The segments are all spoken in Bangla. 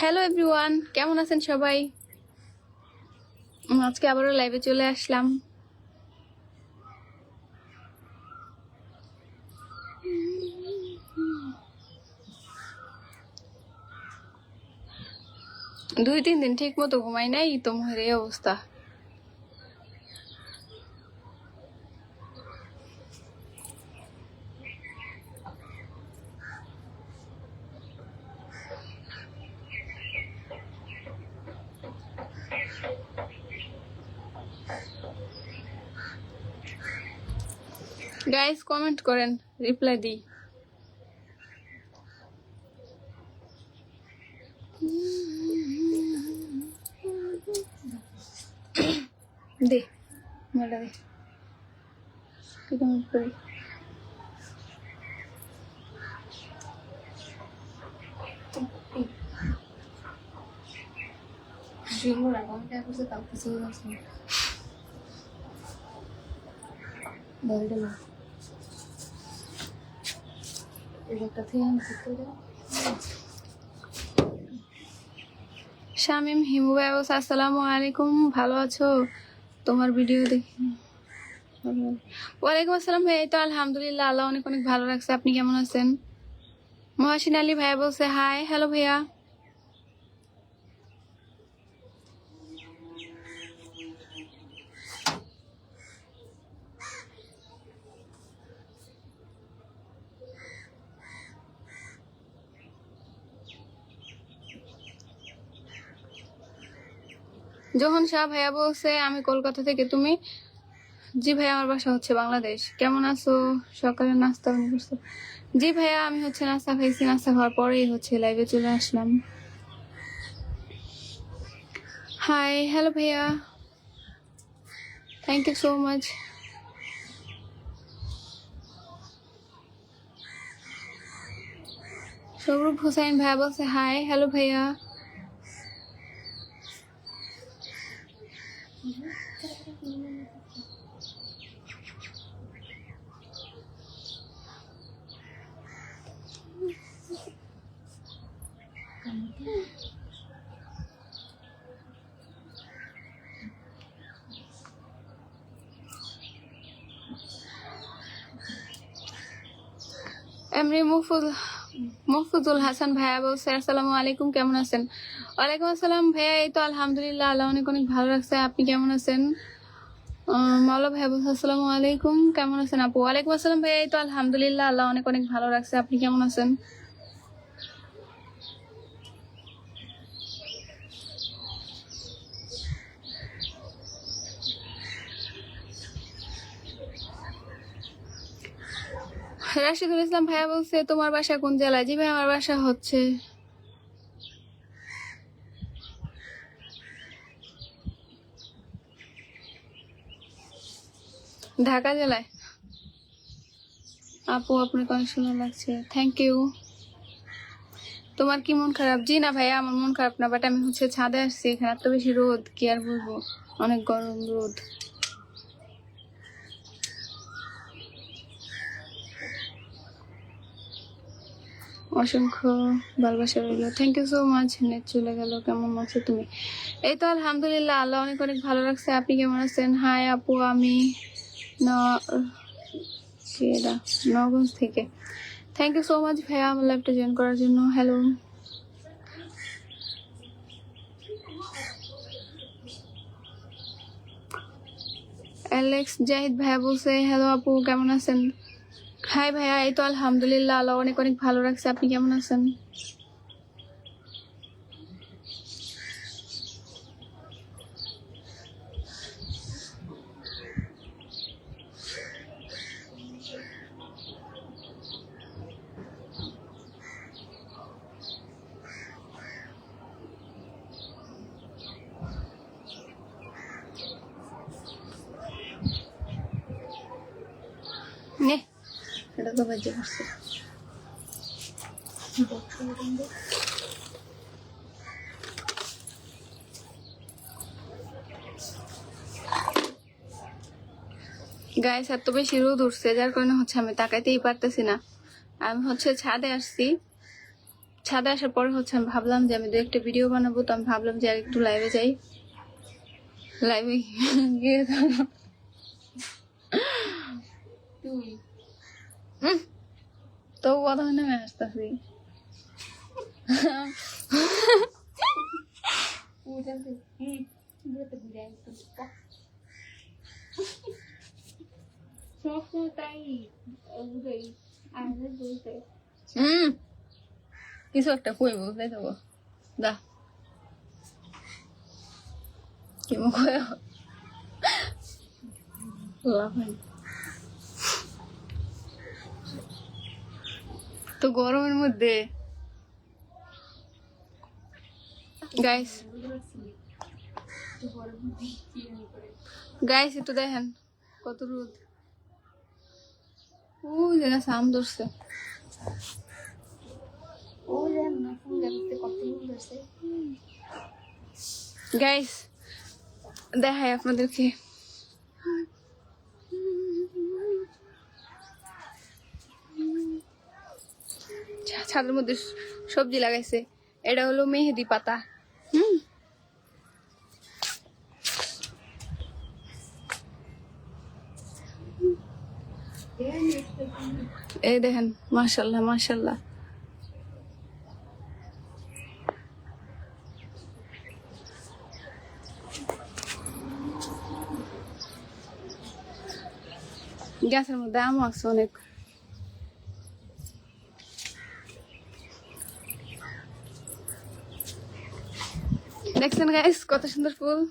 হ্যালো এভরিওয়ান, কেমন আছেন সবাই? আজকে আবারও লাইভে চলে আসলাম। দুই তিন দিন ঠিক মতো ঘুমাই নাই, তোমার এই অবস্থা। গাইস কমেন্ট করেন, রিপ্লাই দিই। দে মোটা দে, কি কমেন্ট করি। শামিম হিমু ভাই বলছে আসসালামু আলাইকুম, ভালো আছো? তোমার ভিডিও দেখি। ওয়ালাইকুম আসসালাম ভাই, এই তো আলহামদুলিল্লাহ, আল্লাহ অনেক অনেক ভালো রাখছে। আপনি কেমন আছেন? মহাসিন আলী ভাইয়া বলছে হাই, হ্যালো ভাইয়া। জোহন শাহ ভাইয়া বলছে আমি কলকাতা থেকে, তুমি? জি ভাইয়া, আমার বাসা হচ্ছে বাংলাদেশ। কেমন আছো? সকালে নাস্তা পানি করছো? জি ভাইয়া, আমি হচ্ছে নাস্তা খাইছি, নাস্তা খাওয়ার পরেই হচ্ছে লাইভে চলে আসলাম। হাই, হ্যালো ভাইয়া, thank you so much. Saurav Hossain ভাইয়া বলছে হাই, হ্যালো ভাইয়া। এমনি মুফুজুল হাসান ভাইয়া বলছে আসসালামু আলাইকুম, কেমন আছেন? ওয়ালাইকুম আসসালাম ভাইয়া, এই তো আলহামদুলিল্লাহ, আল্লাহ অনেক অনেক ভালো রাখছে। আপনি কেমন আছেন? মাওলা ভাইয়া বলছে আসসালামু আলাইকুম, কেমন আছেন আপু? ওয়ালাইকুম আসসালাম ভাইয়া, এই তো আলহামদুলিল্লাহ, আল্লাহ অনেক অনেক ভালো রাখছে। আপনি কেমন আছেন? রাশিদুল ইসলাম ভাইয়া বলছে তোমার বাসা কোন জেলায়? জি ভাই, আমার বাসা হচ্ছে ঢাকা জেলায়। আপু আপনাকে অনেক সুন্দর লাগছে, থ্যাংক ইউ। তোমার কি মন খারাপ? জি না ভাইয়া, আমার মন খারাপ না, বাট আমি হচ্ছে ছাদে আসছি, এখানে এত বেশি রোদ, কি আর বলবো, অনেক গরম রোদ। অসংখ্য ভালোবাসা রইল, thank you so much. Net চলে গেল। কেমন আছো তুমি? এই তো আলহামদুলিল্লাহ, আল্লাহ অনেক অনেক ভালো রাখছে। আপনি কেমন আছেন? হাই আপু, আমি নগঞ্জ থেকে। থ্যাংক ইউ সো মাচ ভাইয়া আমার লাইভটা জয়েন করার জন্য। হ্যালো অ্যালেক্স জাহিদ ভাইয়া বলছে হ্যালো আপু, কেমন আছেন? হাই ভাইয়া, এই তো আলহামদুলিল্লাহ, আল্লাহ অনেক অনেক ভালো রাখছে। আপনি কেমন আছেন? নে এটা তো বাজে করছে। গায়ে এত বেশি রোদ উঠছে, যার কারণে হচ্ছে আমি তাকাইতেই পারতেছি না। আমি হচ্ছে ছাদে আসছি, ছাদে আসার পরে হচ্ছে আমি ভাবলাম যে আমি দু একটা ভিডিও বানাবো, তো আমি ভাবলাম যে আর একটু লাইভে যাই। লাইভে গিয়ে তো কথা নেমে আসতেছি। কিছু একটা কই বুঝতে দেবো দা কি মুখ তো গরমের মধ্যে গাইস গাইস একটু দেখেন কত রোদ। ও জায়গা সাম ধরছে। গাইস দেখাই আপনাদেরকে, ছাদের মধ্যে সবজি লাগাইছে। এটা হলো মেহেদি পাতা। এই দেখেন, মাশাআল্লাহ মাশাআল্লাহ। গ্যাসের মধ্যে আম আছে অনেক। দেখছেন গাইস কত সুন্দর ফুল।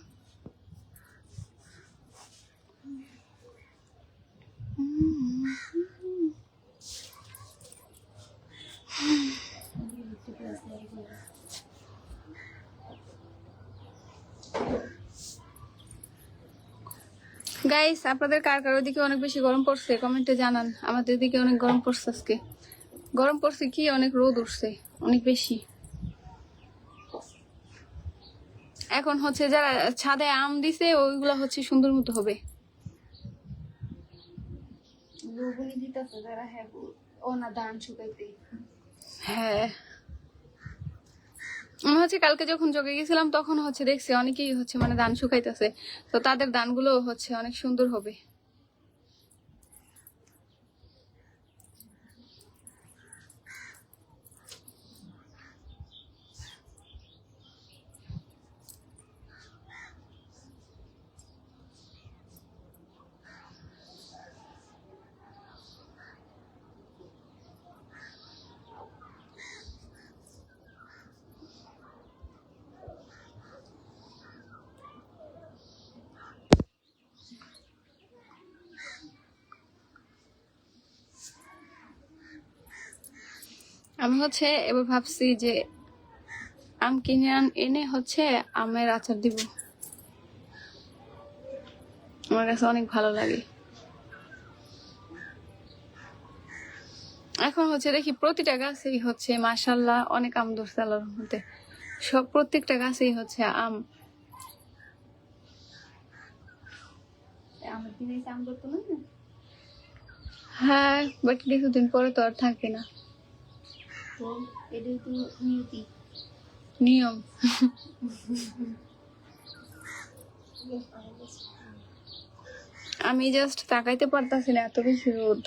গাইস আপনাদের কার কার ওদিকে অনেক বেশি গরম পড়ছে কমেন্টে জানান। আমাদের দিকে অনেক গরম পড়ছে, আজকে গরম পড়ছে কি, অনেক রোদ উঠছে অনেক বেশি। এখন হচ্ছে যারা ছাদে আম দিছে ওইগুলা হচ্ছে সুন্দর মতো হবে। হ্যাঁ আমি হচ্ছে কালকে যখন জগে গেছিলাম তখন হচ্ছে দেখছি অনেকেই হচ্ছে মানে ধান শুকাইতেছে, তো তাদের ধানগুলো হচ্ছে অনেক সুন্দর হবে। আমি হচ্ছে এবার ভাবছি যে আম কিনে এনে হচ্ছে আমের আচার দিব, আমার কাছে অনেক ভালো লাগে। এখন হচ্ছে দেখি প্রতিটা গাছেই হচ্ছে মাশাআল্লাহ অনেক আম ধরছে আল্লাহর রহমতে। সব প্রত্যেকটা গাছেই হচ্ছে আম। হ্যাঁ বাট কিছুদিন পরে তো আর থাকে না, নিয়ম। আমি জাস্ট তাকাইতে পারতাছি না, এত বেশি রোদ।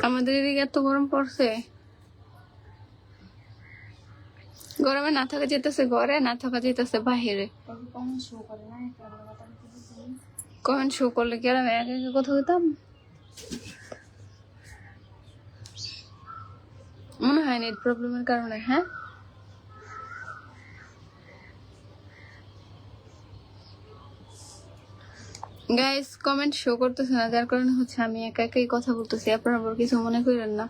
আমাদের এদিকে এত গরম পড়ছে, গরমে না থাকা যেতেছে ঘরে, না থাকা যেতেছে বাহিরে। কমেন্ট শো করলে কি আর আমি একা একা কথা বলতাম? মনে হয় নেট প্রবলেমের কারণে। হ্যাঁ, গাইস কমেন্ট শো করতেছে না, যার কারণে হচ্ছে আমি একা একাই কথা বলতেছি। আপনারা আবার কিছু মনে করেন না,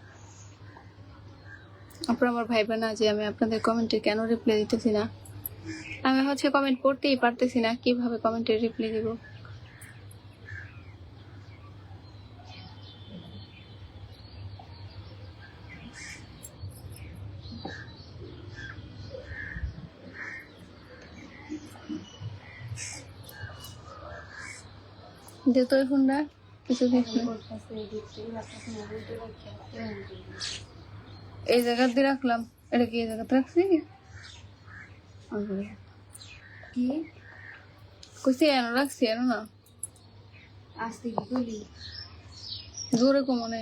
আপনারা আমার ভাইবেন না যে আমি আপনাদের কমেন্টে কেন রিপ্লাই দিতেছি না। আমি হচ্ছে কমেন্ট পড়তেই পারতেছি না, কিভাবে কমেন্টে রিপ্লাই দিব। দে তো ফোনটা কিছু দিস না। এই জায়গা দিয়ে রাখলাম, এটা কি এই জায়গাতে রাখছি? কি কইছি এনো রাখছি, এনো না আস্তে কি কইলি জোরে কমনে।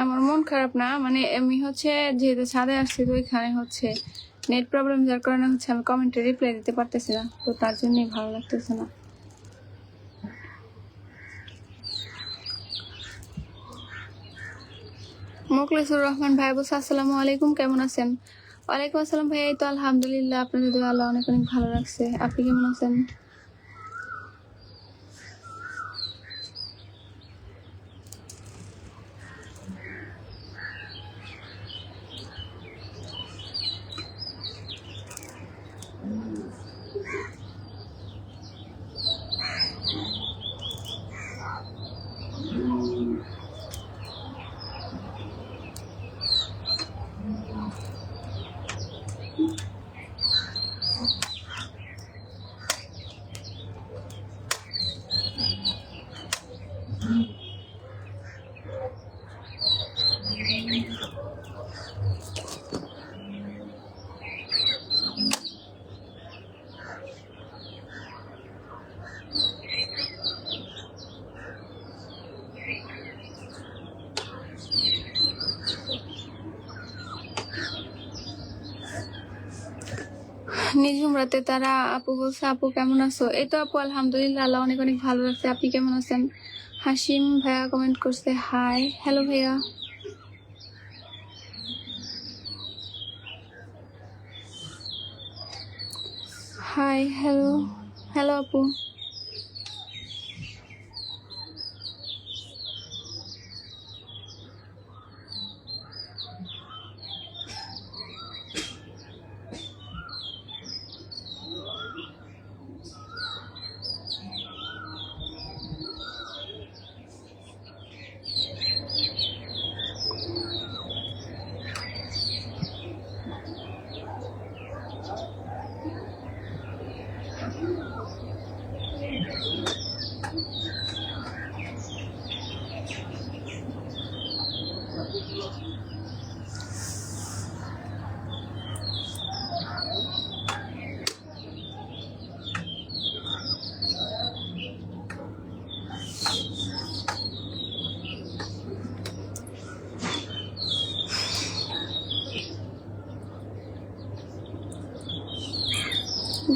আমার মন খারাপ না, মানে আমি হচ্ছে যেহেতু ছাদে আসছি তো ওইখানে হচ্ছে নেট প্রবলেম, যার কারণে হচ্ছে আমি কমেন্টে রিপ্লাই দিতে পারতেছি না, তো তার জন্যই ভালো লাগতেছে না। মোখলেসুর রহমান ভাই বলছে আসসালামু আলাইকুম, কেমন আছেন? ওয়ালাইকুম আসসালাম ভাই, এই তো আলহামদুলিল্লাহ, আপনাদের দোয়া আল্লাহ অনেক অনেক ভালো রাখছে। আপনি কেমন আছেন? নিজুম রাতে তারা আপু বলছে আপু কেমন আছো? এই তো আপু আলহামদুলিল্লাহ, আল্লাহ অনেক অনেক ভালো রাখছে। আপনি কেমন আছেন? হাসিম ভাইয়া কমেন্ট করছে হাই, হ্যালো ভাইয়া। হাই, হ্যালো, হ্যালো আপু।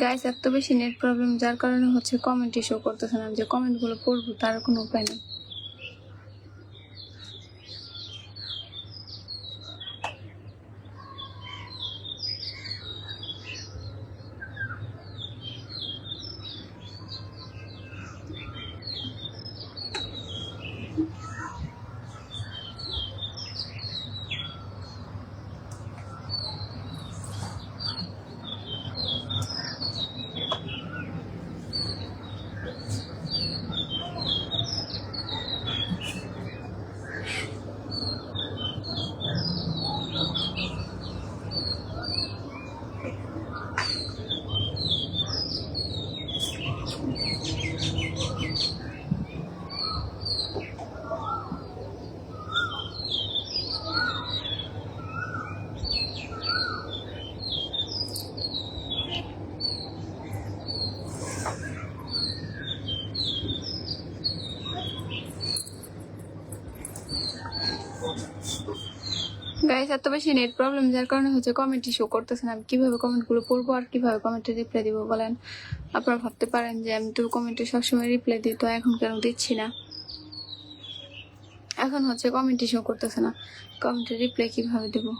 গাইস এত বেশি নেট প্রবলেম, যার কারণে হচ্ছে কমেন্টই শো করতেছে না, যে কমেন্টগুলো পড়বো তার কোনো উপায় নেই। গাইস এত বেশি নেট প্রবলেম যার কারণে হচ্ছে কমেন্টই শো করতেছে না। আমি কিভাবে কমেন্টগুলো পড়বো আর কিভাবে কমেন্টে রিপ্লাই দিব বলেন? আপনারা ভাবতে পারেন যে আমি তো কমেন্টে সবসময় রিপ্লাই দিই, তো এখন কেন দিচ্ছি না? এখন হচ্ছে কমেন্টই শো করতেছে না, কমেন্টে রিপ্লাই কিভাবে দেবো?